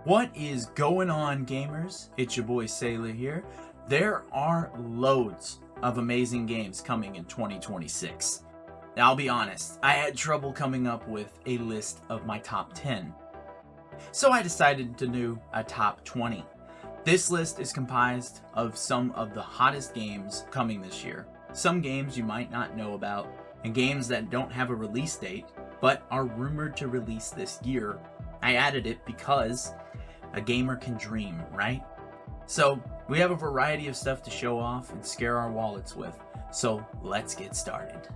What is going on, gamers? It's your boy Sailor here. There are loads of amazing games coming in 2026. Now, I'll be honest, I had trouble coming up with a list of my top 10. So I decided to do a top 20. This list is comprised of some of the hottest games coming this year. Some games you might not know about, and games that don't have a release date, but are rumored to release this year. I added it because a gamer can dream, right? So we have a variety of stuff to show off and scare our wallets with. So let's get started.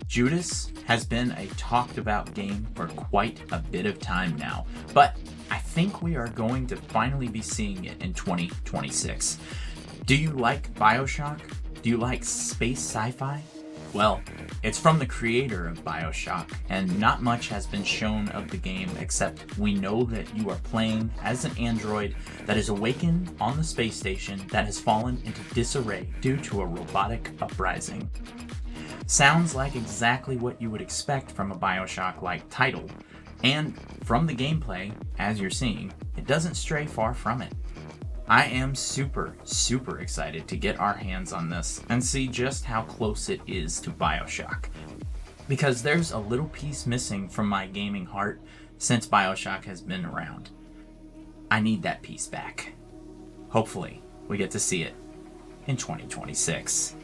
Judas has been a talked about game for quite a bit of time now, but I think we are going to finally be seeing it in 2026. Do you like BioShock? Do you like space sci-fi? Well, it's from the creator of BioShock, and not much has been shown of the game except we know that you are playing as an android that is awakened on the space station that has fallen into disarray due to a robotic uprising. Sounds like exactly what you would expect from a BioShock-like title, and from the gameplay, as you're seeing, it doesn't stray far from it. I am super excited to get our hands on this and see just how close it is to BioShock. Because there's a little piece missing from my gaming heart since BioShock has been around. I need that piece back. Hopefully, we get to see it in 2026.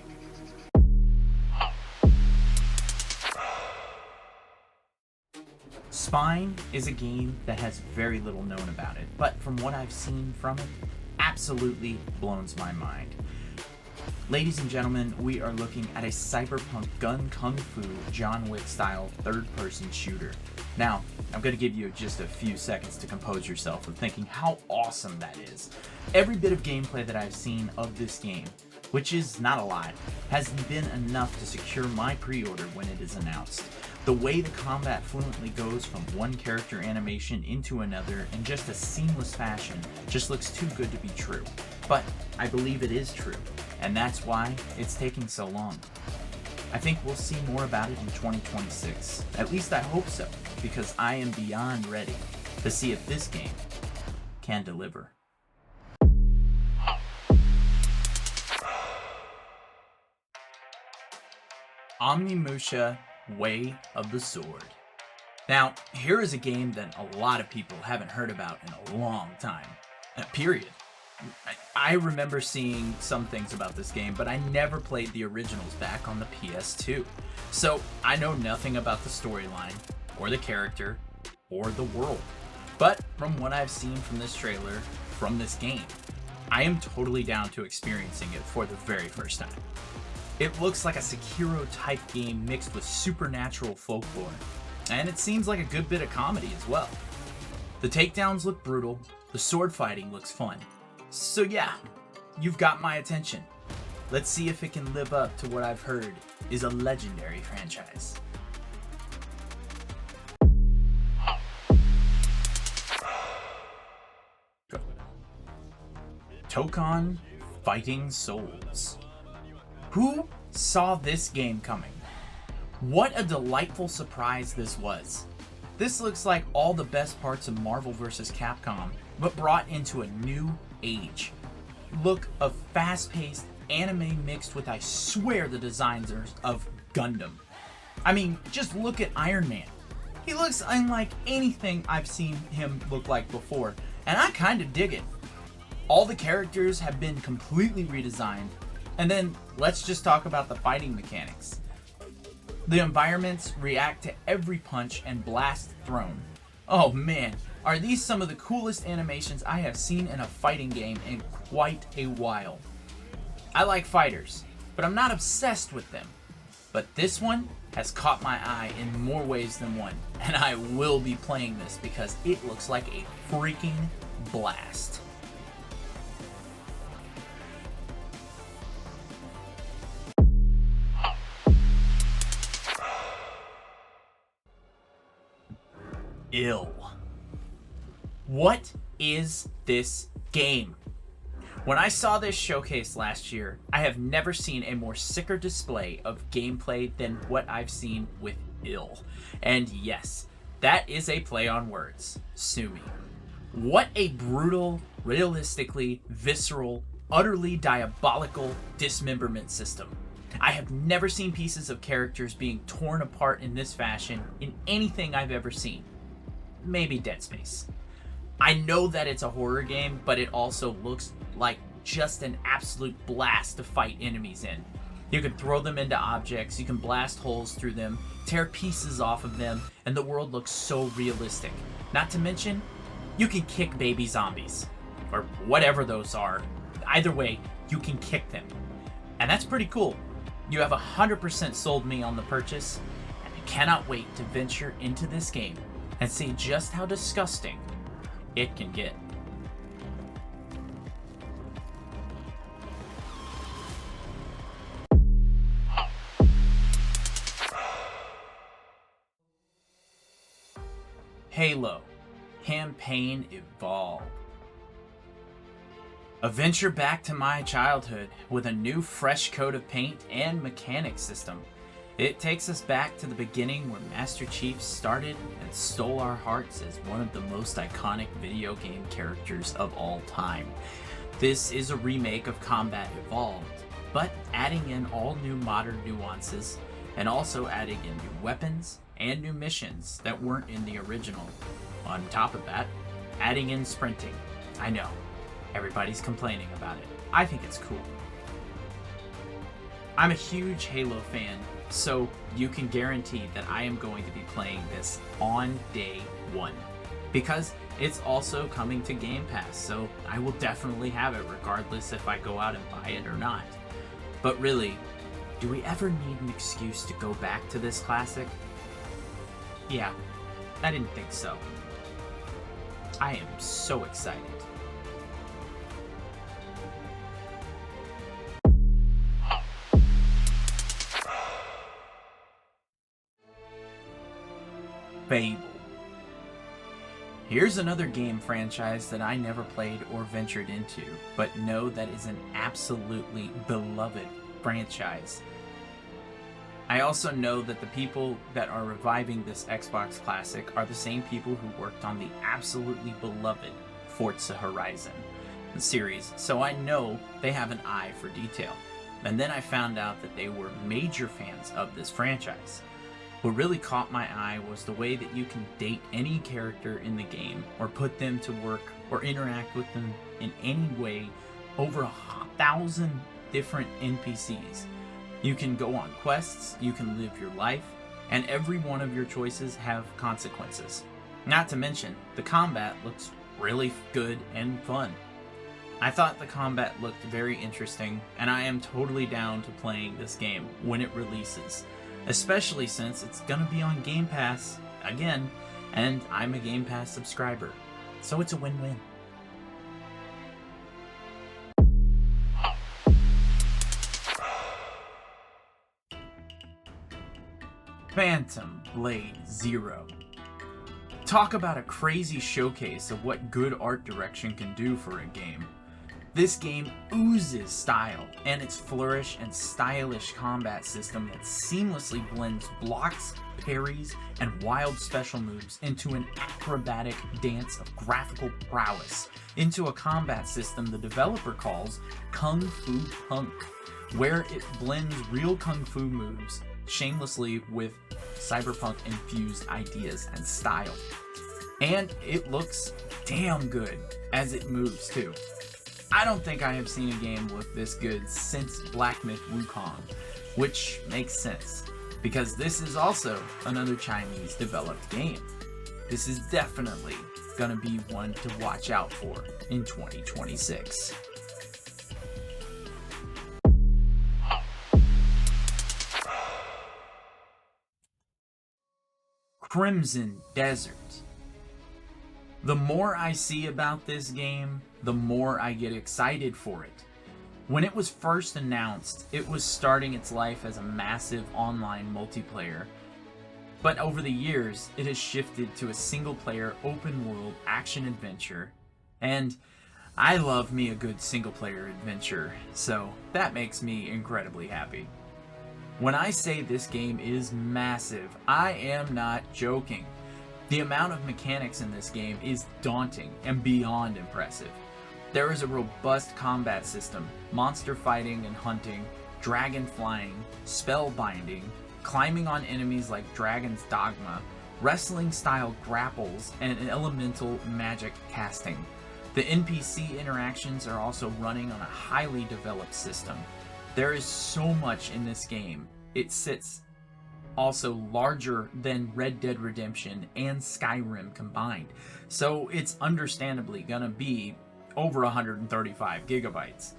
Spine is a game that has very little known about it, but from what I've seen from it, absolutely blows my mind. Ladies and gentlemen, we are looking at a cyberpunk gun kung fu John Wick style third-person shooter. Now, I'm going to give you just a few seconds to compose yourself of thinking how awesome that is. Every bit of gameplay that I've seen of this game, which is not a lot, has been enough to secure my pre-order when it is announced. The way the combat fluently goes from one character animation into another in just a seamless fashion just looks too good to be true. But I believe it is true, and that's why it's taking so long. I think we'll see more about it in 2026. At least I hope so, because I am beyond ready to see if this game can deliver. Onimusha: Way of the Sword. Now, here is a game that a lot of people haven't heard about in a long time. Period. I remember seeing some things about this game, but I never played the originals back on the PS2. So I know nothing about the storyline, or the character, or the world. But from what I've seen from this trailer, from this game, I am totally down to experiencing it for the very first time. It looks like a Sekiro-type game mixed with supernatural folklore, and it seems like a good bit of comedy as well. The takedowns look brutal, the sword fighting looks fun. So yeah, you've got my attention. Let's see if it can live up to what I've heard is a legendary franchise. Tokon Fighting Souls. Who saw this game coming? What a delightful surprise this was. This looks like all the best parts of Marvel vs. Capcom, but brought into a new age. Look of fast-paced anime mixed with, I swear, the designers of Gundam. I mean, just look at Iron Man. He looks unlike anything I've seen him look like before, and I kind of dig it. All the characters have been completely redesigned. And then let's just talk about the fighting mechanics. The environments react to every punch and blast thrown. Oh man, are these some of the coolest animations I have seen in a fighting game in quite a while. I like fighters, but I'm not obsessed with them. But this one has caught my eye in more ways than one, and I will be playing this because it looks like a freaking blast. Ill. What is this game? When I saw this showcase last year, I have never seen a more sicker display of gameplay than what I've seen with Ill. And yes, that is a play on words. Sue me. What a brutal, realistically visceral, utterly diabolical dismemberment system. I have never seen pieces of characters being torn apart in this fashion in anything I've ever seen. Maybe Dead Space. I know that it's a horror game, but it also looks like just an absolute blast to fight enemies in. You can throw them into objects, you can blast holes through them, tear pieces off of them, and the world looks so realistic. Not to mention, you can kick baby zombies, or whatever those are. Either way, you can kick them. And that's pretty cool. You have 100% sold me on the purchase, and I cannot wait to venture into this game and see just how disgusting it can get. Halo Campaign Evolved. A venture back to my childhood with a new fresh coat of paint and mechanic system. It takes us back to the beginning where Master Chief started and stole our hearts as one of the most iconic video game characters of all time. This is a remake of Combat Evolved, but adding in all new modern nuances and also adding in new weapons and new missions that weren't in the original. On top of that, adding in sprinting. I know, everybody's complaining about it. I think it's cool. I'm a huge Halo fan, so you can guarantee that I am going to be playing this on day one, because it's also coming to Game Pass, so I will definitely have it regardless if I go out and buy it or not. But really, do we ever need an excuse to go back to this classic? Yeah, I didn't think so. I am so excited. Fable. Here's another game franchise that I never played or ventured into, but know that is an absolutely beloved franchise. I also know that the people that are reviving this Xbox classic are the same people who worked on the absolutely beloved Forza Horizon series, so I know they have an eye for detail. And then I found out that they were major fans of this franchise. What really caught my eye was the way that you can date any character in the game, or put them to work, or interact with them in any way over 1,000 different NPCs. You can go on quests, you can live your life, and every one of your choices have consequences. Not to mention, the combat looks really good and fun. I thought the combat looked very interesting, and I am totally down to playing this game when it releases, especially since it's gonna be on Game Pass again, and I'm a Game Pass subscriber, so it's a win-win. Phantom Blade Zero. Talk about a crazy showcase of what good art direction can do for a game. This game oozes style, and its flourish and stylish combat system that seamlessly blends blocks, parries, and wild special moves into an acrobatic dance of graphical prowess, into a combat system the developer calls Kung Fu Punk, where it blends real Kung Fu moves shamelessly with cyberpunk-infused ideas and style. And it looks damn good as it moves too. I don't think I have seen a game look this good since Black Myth Wukong, which makes sense, because this is also another Chinese developed game. This is definitely gonna be one to watch out for in 2026. Crimson Desert. The more I see about this game, the more I get excited for it. When it was first announced, it was starting its life as a massive online multiplayer, but over the years, it has shifted to a single-player, open-world action-adventure, and I love me a good single-player adventure, so that makes me incredibly happy. When I say this game is massive, I am not joking. The amount of mechanics in this game is daunting and beyond impressive. There is a robust combat system, monster fighting and hunting, dragon flying, spell binding, climbing on enemies like Dragon's Dogma, wrestling-style grapples, and elemental magic casting. The NPC interactions are also running on a highly developed system. There is so much in this game. It sits also larger than Red Dead Redemption and Skyrim combined, so it's understandably gonna be over 135 gigabytes.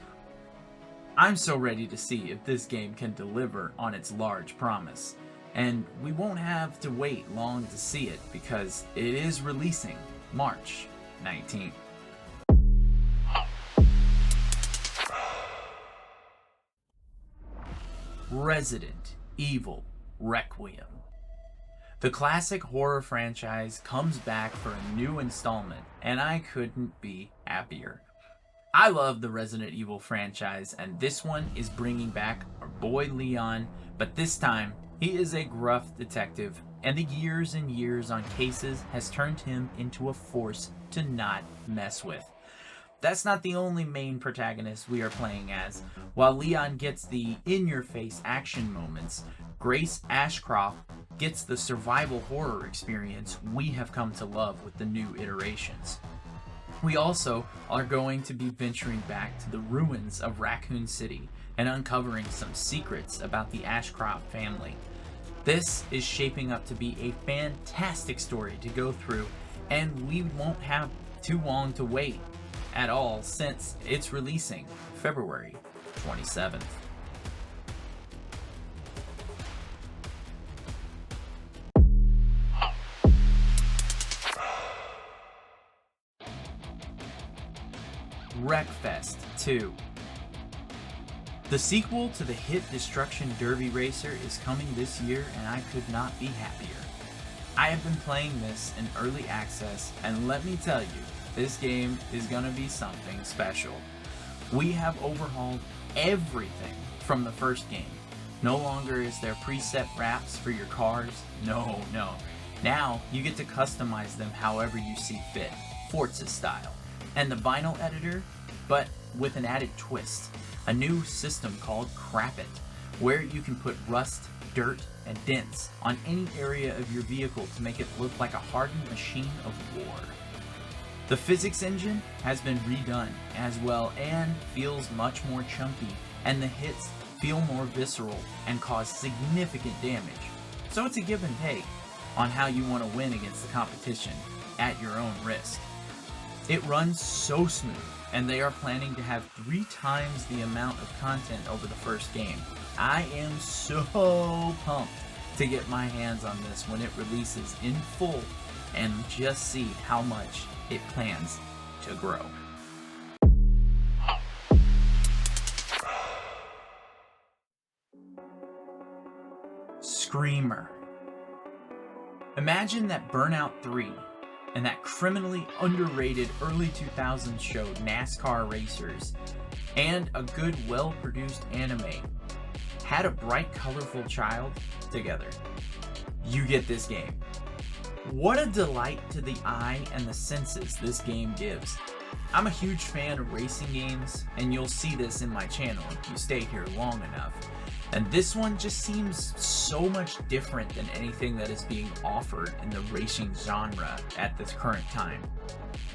I'm so ready to see if this game can deliver on its large promise, and we won't have to wait long to see it because it is releasing March 19th. Resident Evil Requiem. The classic horror franchise comes back for a new installment, and I couldn't be happier. I love the Resident Evil franchise, and this one is bringing back our boy Leon, but this time he is a gruff detective, and the years and years on cases has turned him into a force to not mess with. That's not the only main protagonist we are playing as. While Leon gets the in-your-face action moments, Grace Ashcroft gets the survival horror experience we have come to love with the new iterations. We also are going to be venturing back to the ruins of Raccoon City and uncovering some secrets about the Ashcroft family. This is shaping up to be a fantastic story to go through, and we won't have too long to wait at all since it's releasing February 27th. Wreckfest 2. The sequel to the hit Destruction Derby Racer is coming this year, and I could not be happier. I have been playing this in early access, and let me tell you, this game is gonna be something special. We have overhauled everything from the first game. No longer is there preset wraps for your cars. No. Now you get to customize them however you see fit, Forza style. And the vinyl editor, but with an added twist. A new system called Crap It, where you can put rust, dirt, and dents on any area of your vehicle to make it look like a hardened machine of war. The physics engine has been redone as well and feels much more chunky, and the hits feel more visceral and cause significant damage. So it's a give and take on how you want to win against the competition at your own risk. It runs so smooth, and they are planning to have 3 times the amount of content over the first game. I am so pumped to get my hands on this when it releases in full and just see how much it plans to grow. Screamer. Imagine that Burnout 3 and that criminally underrated early 2000s show NASCAR Racers and a good, well-produced anime had a bright, colorful child together. You get this game. What a delight to the eye and the senses this game gives. I'm a huge fan of racing games, and you'll see this in my channel if you stay here long enough. And this one just seems so much different than anything that is being offered in the racing genre at this current time.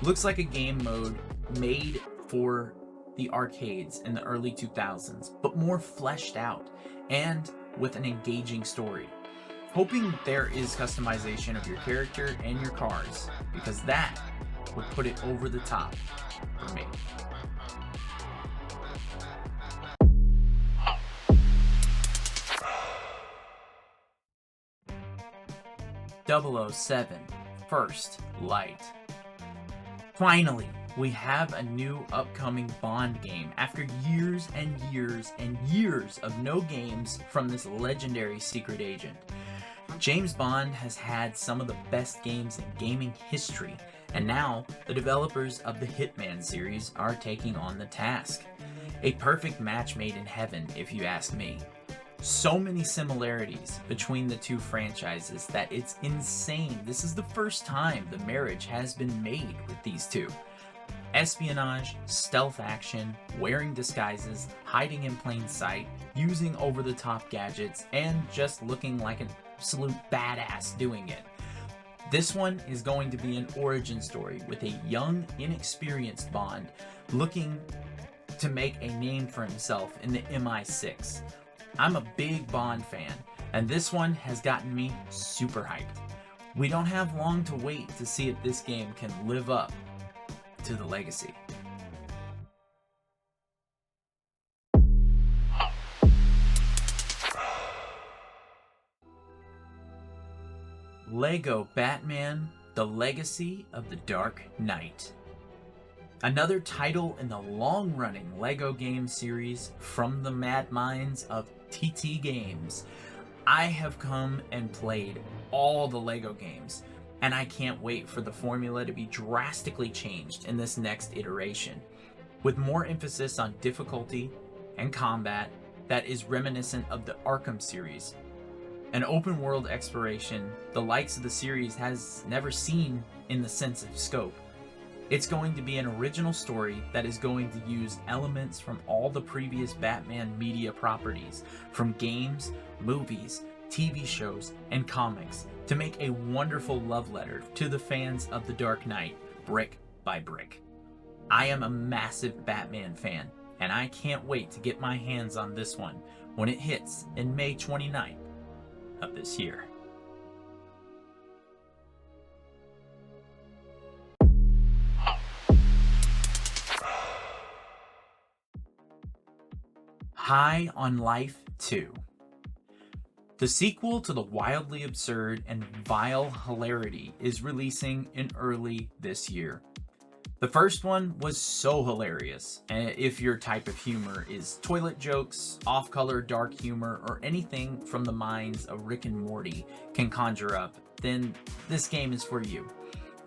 Looks like a game mode made for the arcades in the early 2000s, but more fleshed out and with an engaging story. Hoping there is customization of your character and your cars, because that would put it over the top for me. .007 First Light. Finally, we have a new upcoming Bond game after years and years and years of no games from this legendary secret agent. James Bond has had some of the best games in gaming history, And now, the developers of the Hitman series are taking on the task. A perfect match made in heaven, if you ask me. So many similarities between the two franchises that it's insane. This is the first time the marriage has been made with these two. Espionage, stealth action, wearing disguises, hiding in plain sight, using over-the-top gadgets, and just looking like an absolute badass doing it. This one is going to be an origin story with a young, inexperienced Bond looking to make a name for himself in the MI6. I'm a big Bond fan, and this one has gotten me super hyped. We don't have long to wait to see if this game can live up to the legacy. Lego Batman: The Legacy of the Dark Knight. Another title in the long-running LEGO game series from the mad minds of TT Games. I have come and played all the LEGO games, and I can't wait for the formula to be drastically changed in this next iteration, with more emphasis on difficulty and combat that is reminiscent of the Arkham series. An open-world exploration the likes of the series has never seen in the sense of scope. It's going to be an original story that is going to use elements from all the previous Batman media properties, from games, movies, TV shows, and comics, to make a wonderful love letter to the fans of The Dark Knight, brick by brick. I am a massive Batman fan, and I can't wait to get my hands on this one when it hits in May 29th of this year. High on Life 2. The sequel to the wildly absurd and vile Hilarity is releasing in early this year. The first one was so hilarious, and if your type of humor is toilet jokes, off-color dark humor, or anything from the minds of Rick and Morty can conjure up, then this game is for you.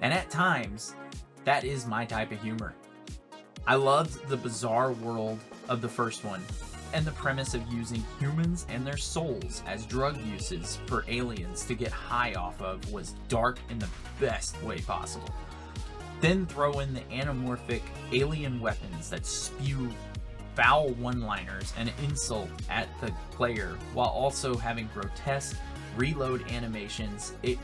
And at times, that is my type of humor. I loved the bizarre world of the first one, and the premise of using humans and their souls as drug uses for aliens to get high off of was dark in the best way possible. Then throw in the anamorphic alien weapons that spew foul one-liners and insult at the player while also having grotesque reload animations. It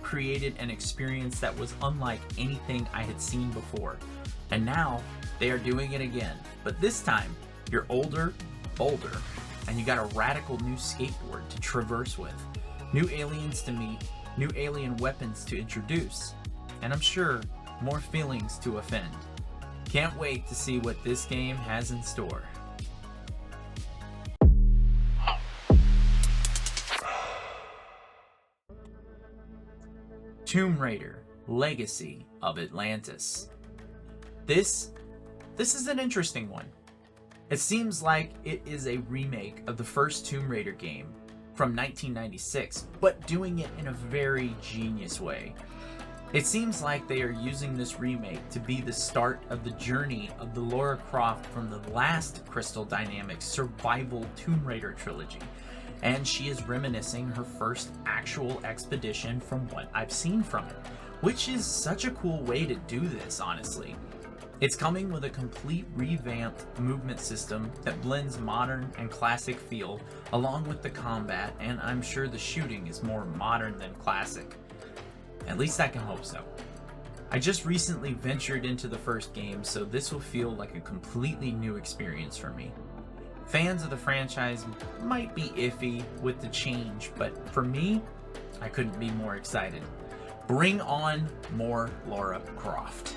created an experience that was unlike anything I had seen before. And now they are doing it again, but this time you're older, bolder, and you got a radical new skateboard to traverse with, new aliens to meet, new alien weapons to introduce, and I'm sure more feelings to offend. Can't wait to see what this game has in store. Tomb Raider: Legacy of Atlantis. This is an interesting one. It seems like it is a remake of the first Tomb Raider game from 1996, but doing it in a very genius way. It seems like they are using this remake to be the start of the journey of the Lara Croft from the last Crystal Dynamics survival Tomb Raider trilogy, and she is reminiscing her first actual expedition from what I've seen from it, which is such a cool way to do this, honestly. It's coming with a complete revamped movement system that blends modern and classic feel along with the combat, and I'm sure the shooting is more modern than classic. At least I can hope so. I just recently ventured into the first game, so this will feel like a completely new experience for me. Fans of the franchise might be iffy with the change, but for me, I couldn't be more excited. Bring on more Lara Croft.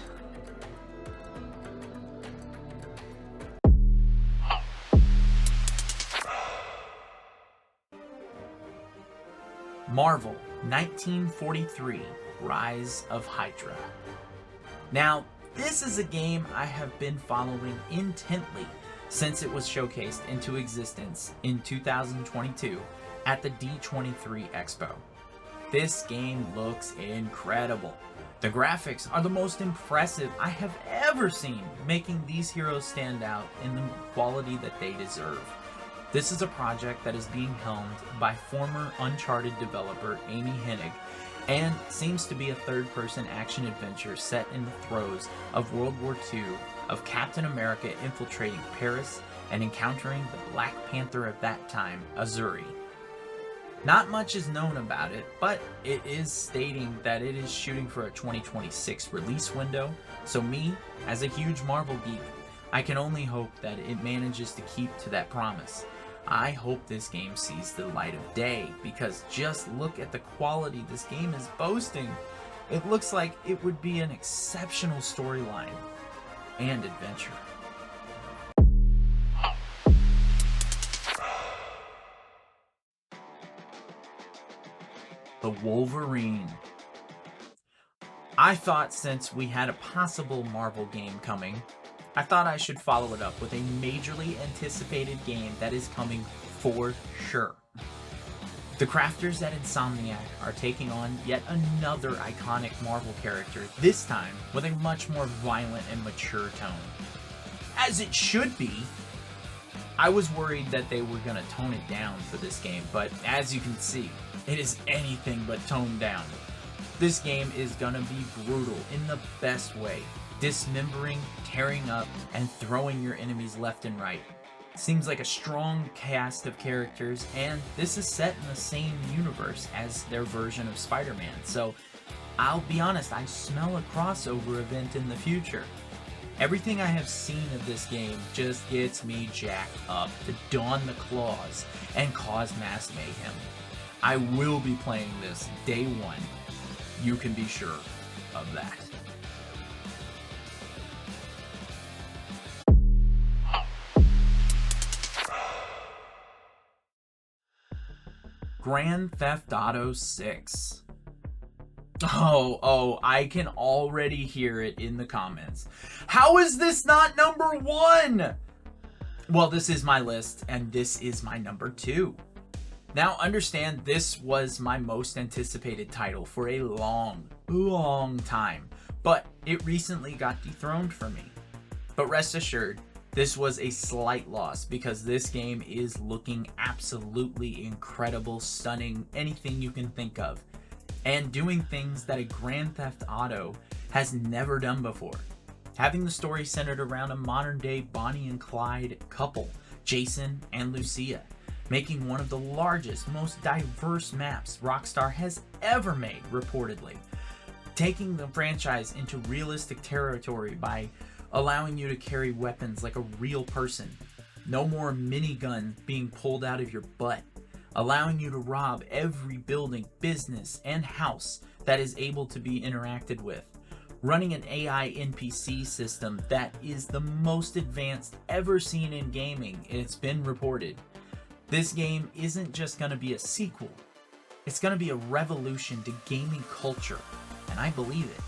Marvel 1943: Rise of Hydra. Now, this is a game I have been following intently since it was showcased into existence in 2022 at the D23 Expo. This game looks incredible. The graphics are the most impressive I have ever seen, making these heroes stand out in the quality that they deserve. This is a project that is being helmed by former Uncharted developer Amy Hennig, and seems to be a third-person action-adventure set in the throes of World War II, of Captain America infiltrating Paris and encountering the Black Panther of that time, Azuri. Not much is known about it, but it is stating that it is shooting for a 2026 release window, so me, as a huge Marvel geek, I can only hope that it manages to keep to that promise. I hope this game sees the light of day, because just look at the quality this game is boasting. It looks like it would be an exceptional storyline and adventure. The Wolverine. I thought since we had a possible Marvel game coming, I thought I should follow it up with a majorly anticipated game that is coming for sure. The crafters at Insomniac are taking on yet another iconic Marvel character, this time with a much more violent and mature tone. As it should be. I was worried that they were going to tone it down for this game, but as you can see, it is anything but toned down. This game is going to be brutal in the best way, dismembering, tearing up, and throwing your enemies left and right. Seems like a strong cast of characters, and this is set in the same universe as their version of Spider-Man, so I'll be honest, I smell a crossover event in the future. Everything I have seen of this game just gets me jacked up to don the claws and cause mass mayhem. I will be playing this day one. You can be sure of that. Grand Theft Auto 6. Oh, I can already hear it in the comments. How is this not number 1? Well, this is my list, and this is my number 2. Now, understand this was my most anticipated title for a long time, but it recently got dethroned for me. But rest assured, this was a slight loss because this game is looking absolutely incredible, stunning, anything you can think of, and doing things that a Grand Theft Auto has never done before. Having the story centered around a modern-day Bonnie and Clyde couple, Jason and Lucia, making one of the largest, most diverse maps Rockstar has ever made, reportedly. Taking the franchise into realistic territory by allowing you to carry weapons like a real person. No more minigun being pulled out of your butt. Allowing you to rob every building, business, and house that is able to be interacted with. Running an AI NPC system that is the most advanced ever seen in gaming, it's been reported. This game isn't just going to be a sequel, it's going to be a revolution to gaming culture, and I believe it.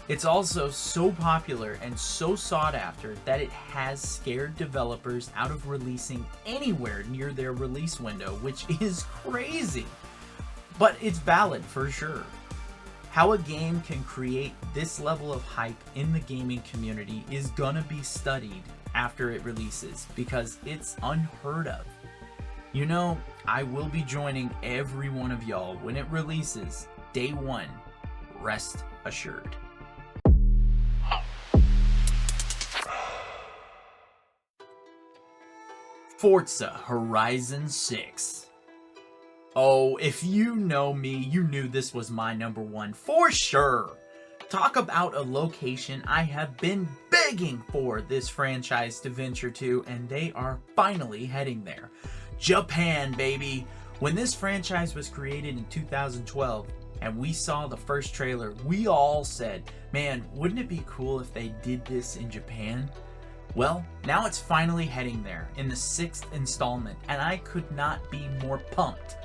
It's also so popular and so sought after that it has scared developers out of releasing anywhere near their release window, which is crazy. But it's valid for sure. How a game can create this level of hype in the gaming community is gonna be studied after it releases because it's unheard of. You know, I will be joining every one of y'all when it releases day one, rest assured. Forza Horizon 6. Oh, if you know me, you knew this was my number 1 for sure. Talk about a location I have been begging for this franchise to venture to, and they are finally heading there. Japan, baby. When this franchise was created in 2012 and we saw the first trailer, we all said, man, wouldn't it be cool if they did this in Japan? Well, now it's finally heading there in the 6th installment, and I could not be more pumped.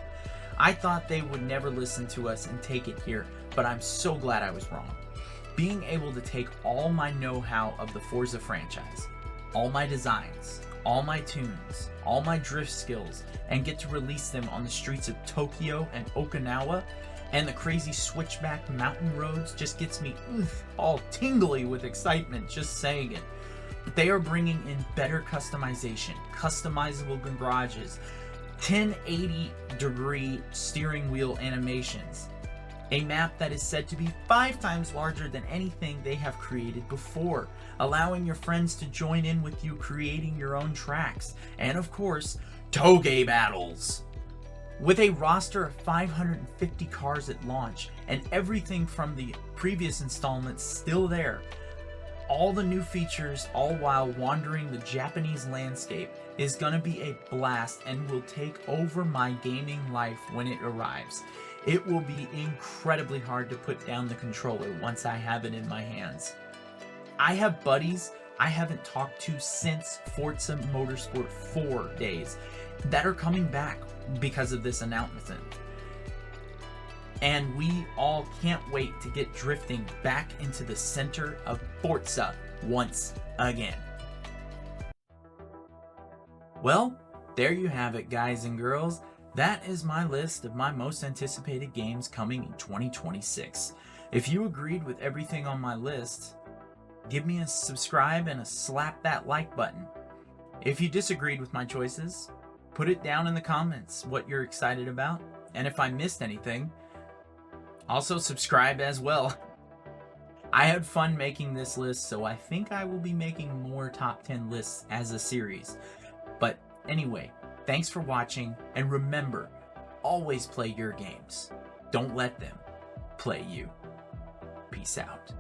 I thought they would never listen to us and take it here, but I'm so glad I was wrong. Being able to take all my know-how of the Forza franchise, all my designs, all my tunes, all my drift skills, and get to release them on the streets of Tokyo and Okinawa, And the crazy switchback mountain roads just gets me all tingly with excitement just saying it. But they are bringing in better customization, customizable garages, 1080-degree steering wheel animations, a map that is said to be 5 times larger than anything they have created before, allowing your friends to join in with you creating your own tracks, and of course, Touge battles. With a roster of 550 cars at launch and everything from the previous installments still there, all the new features all while wandering the Japanese landscape is gonna be a blast and will take over my gaming life when it arrives. It will be incredibly hard to put down the controller once I have it in my hands. I have buddies I haven't talked to since Forza Motorsport 4 days that are coming back because of this announcement. And we all can't wait to get drifting back into the center of Forza once again. Well, there you have it, guys and girls. That is my list of my most anticipated games coming in 2026. If you agreed with everything on my list, give me a subscribe and a slap that like button. If you disagreed with my choices, put it down in the comments what you're excited about. And if I missed anything, also subscribe as well. I had fun making this list, so I think I will be making more top 10 lists as a series. But anyway, thanks for watching, and remember, always play your games. Don't let them play you. Peace out.